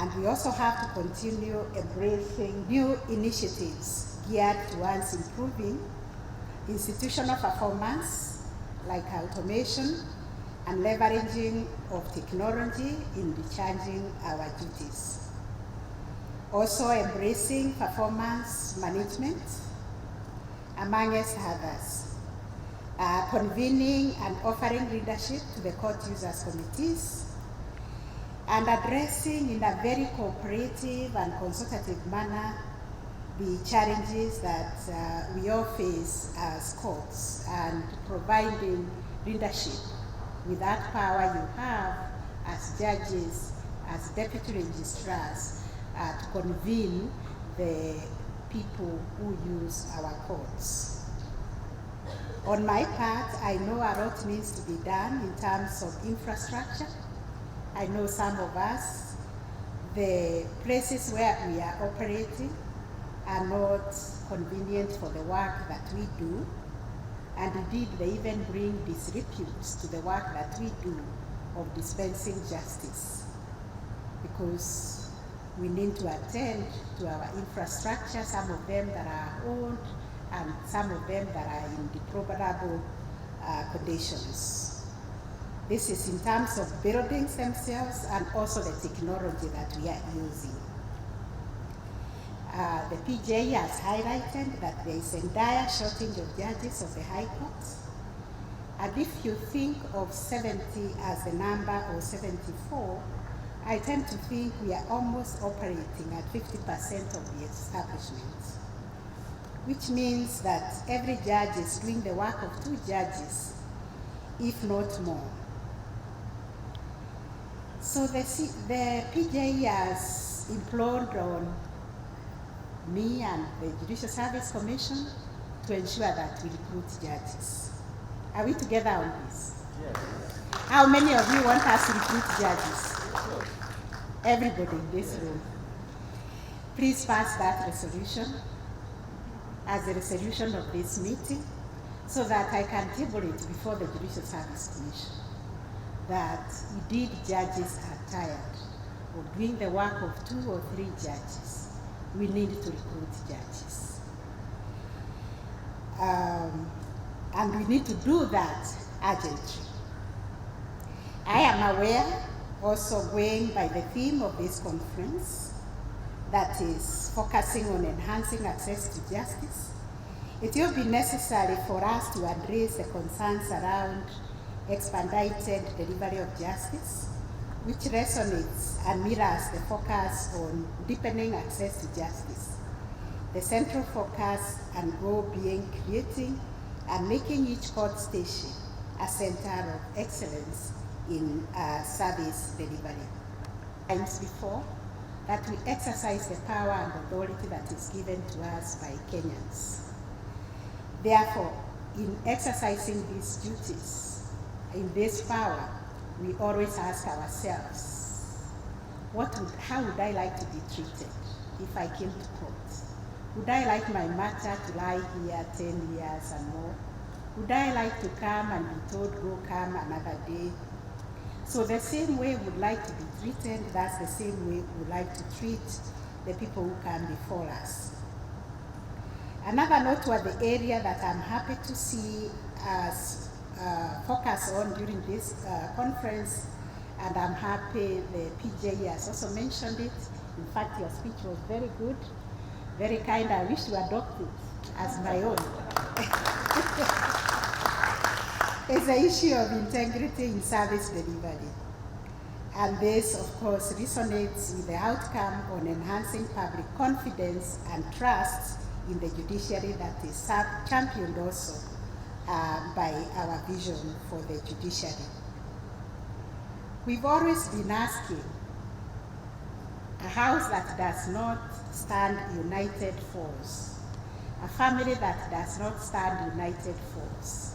And we also have to continue embracing new initiatives geared towards improving institutional performance, like automation and leveraging of technology in discharging our duties. Also embracing performance management, amongst others. Convening and offering leadership to the court users committees, and addressing in a very cooperative and consultative manner the challenges that we all face as courts, and providing leadership with that power you have as judges, as deputy registrars, to convene the people who use our courts. On my part, I know a lot needs to be done in terms of infrastructure. I know some of us, the places where we are operating are not convenient for the work that we do, and indeed they even bring disrepute to the work that we do of dispensing justice, because we need to attend to our infrastructure, some of them that are old and some of them that are in deplorable conditions. This is in terms of buildings themselves and also the technology that we are using. The PJ has highlighted that there is a dire shortage of judges of the High Court. And if you think of 70 as the number, or 74, I tend to think we are almost operating at 50% of the establishment, which means that every judge is doing the work of 2 judges, if not more. So the PJ has implored on me and the Judicial Service Commission to ensure that we recruit judges. Are we together on this? Yes. How many of you want us to recruit judges? Everybody in this room. Please pass that resolution as a resolution of this meeting, so that I can table it before the Judicial Service Commission, that indeed judges are tired of doing the work of 2 or 3 judges. We need to recruit judges. And we need to do that urgently. I am aware, also going by the theme of this conference, that is focusing on enhancing access to justice, it will be necessary for us to address the concerns around expedited delivery of justice, which resonates and mirrors the focus on deepening access to justice. The central focus and goal being creating and making each court station a center of excellence in service delivery. Times before, that we exercise the power and authority that is given to us by Kenyans. Therefore, in exercising these duties, in this power, we always ask ourselves, how would I like to be treated if I came to court? Would I like my matter to lie here 10 years and more? Would I like to come and be told, go come another day? So the same way we would like to be treated, that's the same way we would like to treat the people who come before us. Another noteworthy area that I'm happy to see us focus on during this conference, and I'm happy the PJ has also mentioned it. In fact, your speech was very good, very kind. I wish to adopt it as my own. It's the issue of integrity in service delivery. And this, of course, resonates with the outcome on enhancing public confidence and trust in the judiciary that is championed also by our vision for the judiciary. We've always been asking, a house that does not stand united falls, a family that does not stand united falls.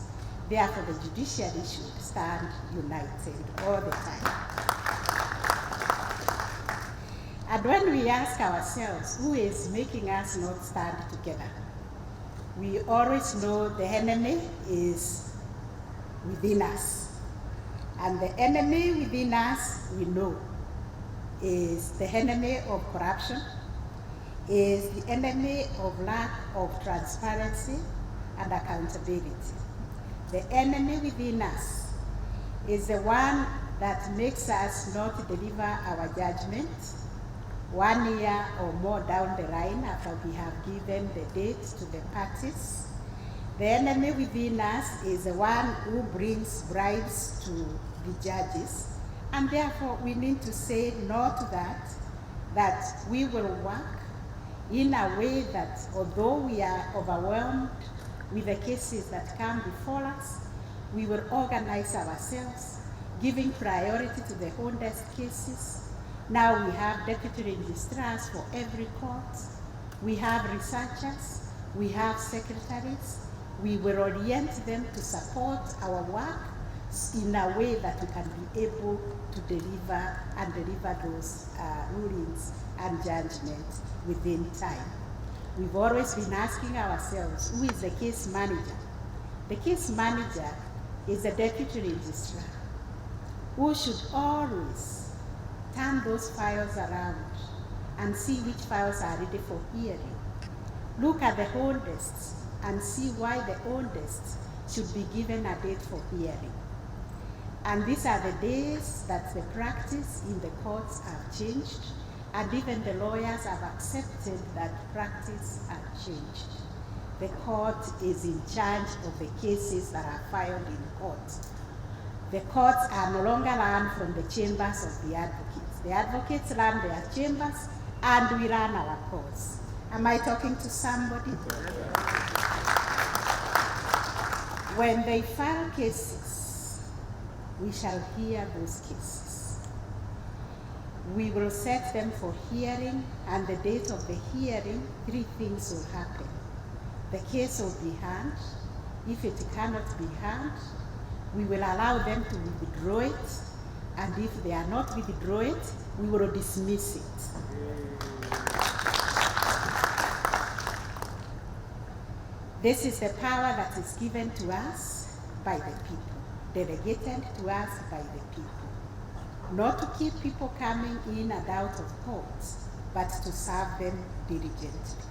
Therefore, the judiciary should stand united all the time. And when we ask ourselves, who is making us not stand together? We always know the enemy is within us. And the enemy within us, we know. is the enemy of corruption, is the enemy of lack of transparency and accountability. The enemy within us is the one that makes us not deliver our judgment 1 year or more down the line after we have given the date to the parties. The enemy within us is the one who brings bribes to the judges, and therefore we need to say no to that we will work in a way that although we are overwhelmed with the cases that come before us, we will organize ourselves, giving priority to the oldest cases. Now we have deputy registrars for every court, we have researchers, we have secretaries. We will orient them to support our work in a way that we can be able to deliver those rulings and judgments within time. We've always been asking ourselves, who is the case manager? The case manager is the deputy registrar, who should always turn those files around and see which files are ready for hearing. Look at the oldest and see why the oldest should be given a date for hearing. And these are the days that the practice in the courts have changed, and even the lawyers have accepted that practice has changed. The court is in charge of the cases that are filed in court. The courts are no longer run from the chambers of the advocates. The advocates run their chambers and we run our courts. Am I talking to somebody? When they file cases, we shall hear those cases. We will set them for hearing, and the date of the hearing, 3 things will happen. The case will be heard. If it cannot be heard, we will allow them to withdraw it, and if they are not withdraw it, we will dismiss it. This is the power that is given to us by the people, delegated to us by the people. Not to keep people coming in and out of courts, but to serve them diligently.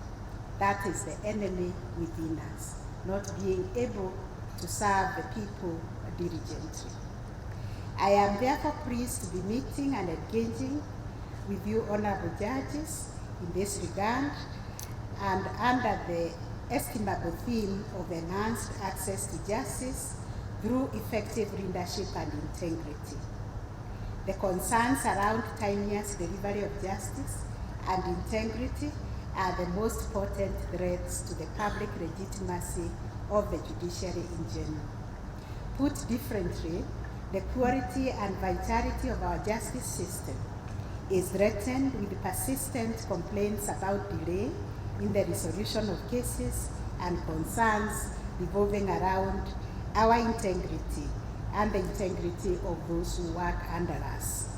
That is the enemy within us, not being able to serve the people diligently. I am therefore pleased to be meeting and engaging with you honorable judges in this regard, and under the estimable theme of enhanced access to justice through effective leadership and integrity. The concerns around timeliness delivery of justice and integrity are the most potent threats to the public legitimacy of the judiciary in general. Put differently, the quality and vitality of our justice system is threatened with persistent complaints about delay in the resolution of cases and concerns revolving around our integrity and the integrity of those who work under us.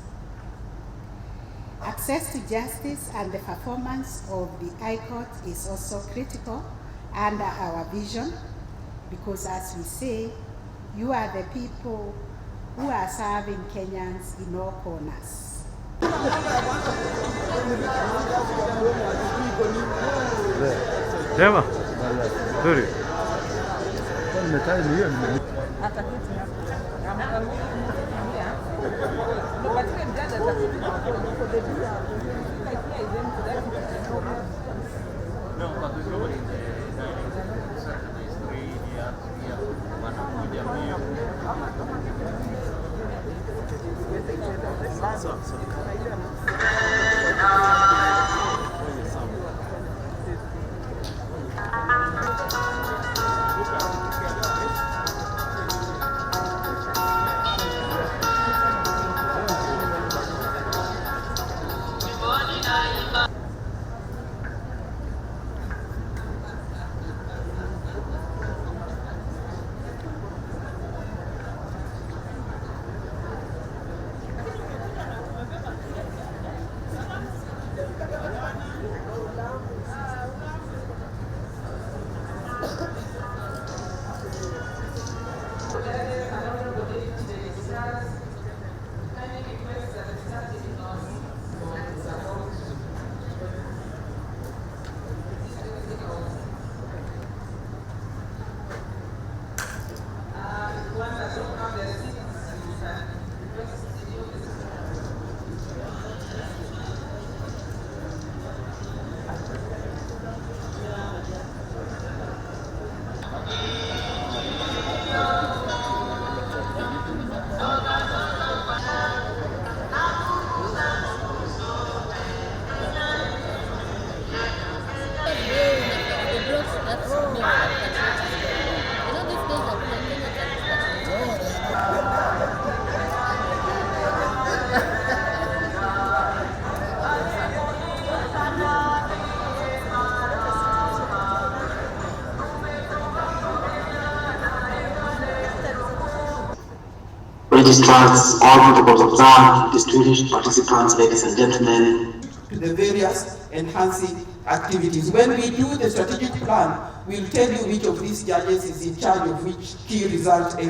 Access to justice and the performance of the High Court is also critical under our vision, because as we say, you are the people who are serving Kenyans in all corners. Tema, sorry. registrars, all protocols observed, distinguished participants, ladies and gentlemen. To the various enhancing activities. When we do the strategic plan, we'll tell you which of these judges is in charge of which key result area.